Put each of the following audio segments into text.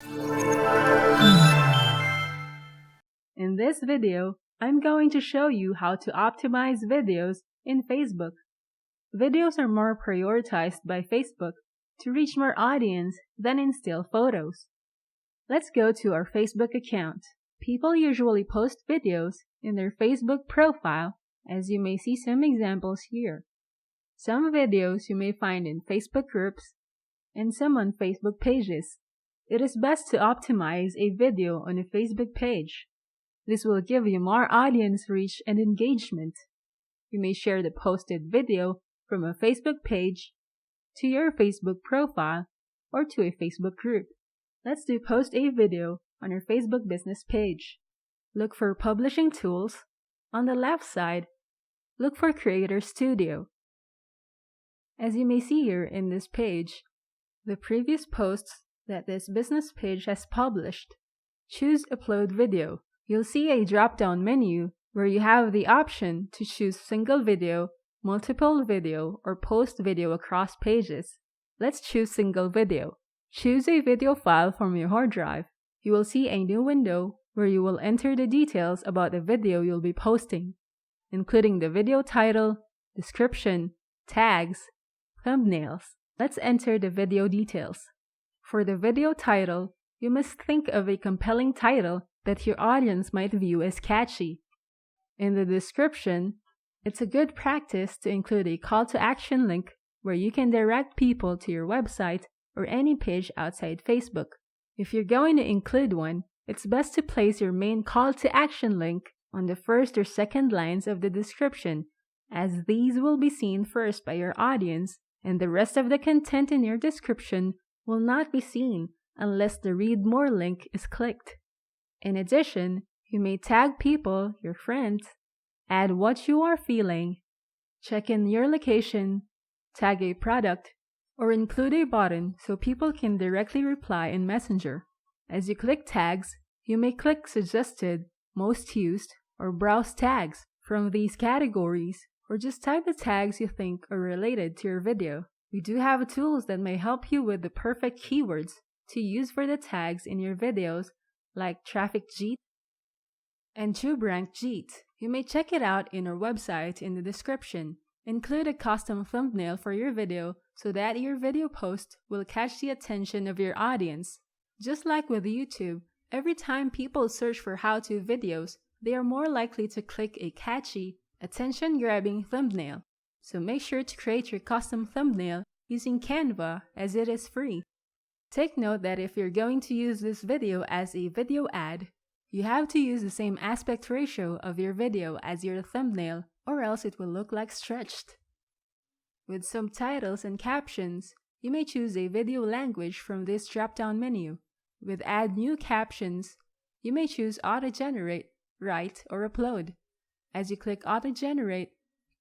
In this video, I'm going to show you how to optimize videos in Facebook. Videos are more prioritized by Facebook to reach more audience than in still photos. Let's go to our Facebook account. People usually post videos in their Facebook profile, as you may see some examples here. Some videos you may find in Facebook groups and some on Facebook pages. It is best to optimize a video on a Facebook page. This will give you more audience reach and engagement. You may share the posted video from a Facebook page to your Facebook profile or to a Facebook group. Let's do post a video on your Facebook business page. Look for publishing tools. On the left side, look for Creator Studio. As you may see here in this page, the previous posts that this business page has published. Choose Upload Video. You'll see a drop-down menu where you have the option to choose single video, multiple video, or post video across pages. Let's choose single video. Choose a video file from your hard drive. You will see a new window where you will enter the details about the video you'll be posting, including the video title, description, tags, thumbnails. Let's enter the video details. For the video title, you must think of a compelling title that your audience might view as catchy. In the description, it's a good practice to include a call to action link where you can direct people to your website or any page outside Facebook. If you're going to include one, it's best to place your main call to action link on the first or second lines of the description, as these will be seen first by your audience and the rest of the content in your description will not be seen unless the Read More link is clicked. In addition, you may tag people, your friends, add what you are feeling, check in your location, tag a product, or include a button so people can directly reply in Messenger. As you click tags, you may click Suggested, Most Used, or Browse Tags from these categories, or just type the tags you think are related to your video. We do have tools that may help you with the perfect keywords to use for the tags in your videos, like TrafficJeet and TubeRankJeet. You may check it out in our website in the description. Include a custom thumbnail for your video so that your video post will catch the attention of your audience. Just like with YouTube, every time people search for how-to videos, they are more likely to click a catchy, attention-grabbing thumbnail. So make sure to create your custom thumbnail using Canva, as it is free. Take note that if you're going to use this video as a video ad, you have to use the same aspect ratio of your video as your thumbnail, or else it will look like stretched. With subtitles and captions, you may choose a video language from this drop-down menu. With Add New Captions, you may choose Auto-Generate, Write, or Upload. As you click Auto-Generate,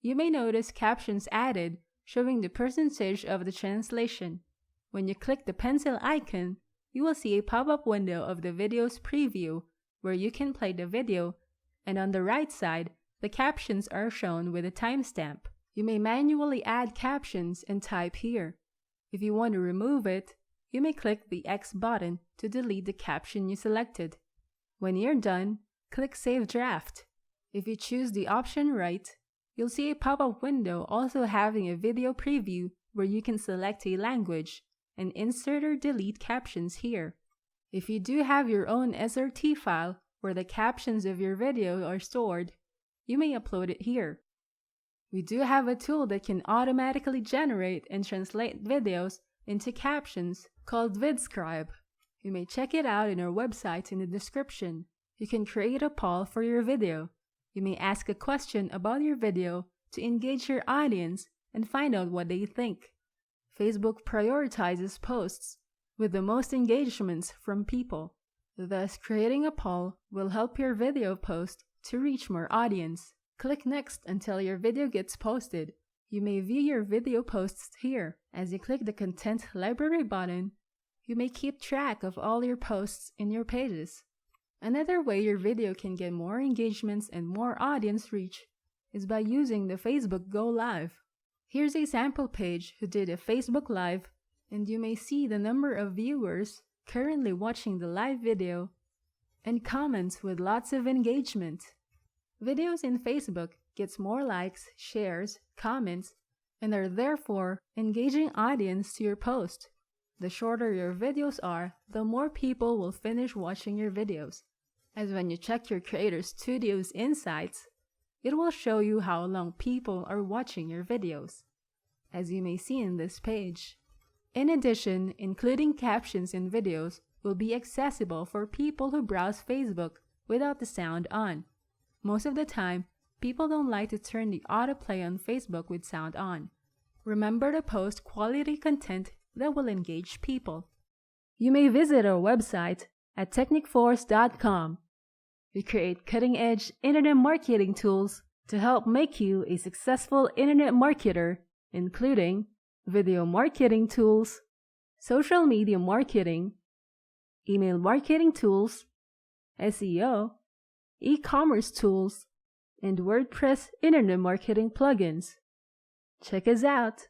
you may notice captions added showing the percentage of the translation. When you click the pencil icon, you will see a pop-up window of the video's preview where you can play the video, and on the right side, the captions are shown with a timestamp. You may manually add captions and type here. If you want to remove it, you may click the X button to delete the caption you selected. When you're done, click Save Draft. If you choose the option Write, you'll see a pop-up window also having a video preview where you can select a language and insert or delete captions here. If you do have your own SRT file where the captions of your video are stored, you may upload it here. We do have a tool that can automatically generate and translate videos into captions called VidScribe. You may check it out in our website in the description. You can create a poll for your video. You may ask a question about your video to engage your audience and find out what they think. Facebook prioritizes posts with the most engagements from people. Thus, creating a poll will help your video post to reach more audience. Click Next until your video gets posted. You may view your video posts here. As you click the Content Library button, you may keep track of all your posts in your pages. Another way your video can get more engagements and more audience reach is by using the Facebook Go Live. Here's a sample page who did a Facebook Live, and you may see the number of viewers currently watching the live video, and comments with lots of engagement. Videos in Facebook gets more likes, shares, comments, and are therefore engaging audience to your post. The shorter your videos are, the more people will finish watching your videos. As when you check your Creator Studio's insights, it will show you how long people are watching your videos, as you may see in this page. In addition, including captions in videos will be accessible for people who browse Facebook without the sound on. Most of the time, people don't like to turn the autoplay on Facebook with sound on. Remember to post quality content that will engage people. You may visit our website at technicforce.com. We create cutting-edge internet marketing tools to help make you a successful internet marketer, including video marketing tools, social media marketing, email marketing tools, SEO, e-commerce tools, and WordPress internet marketing plugins. Check us out!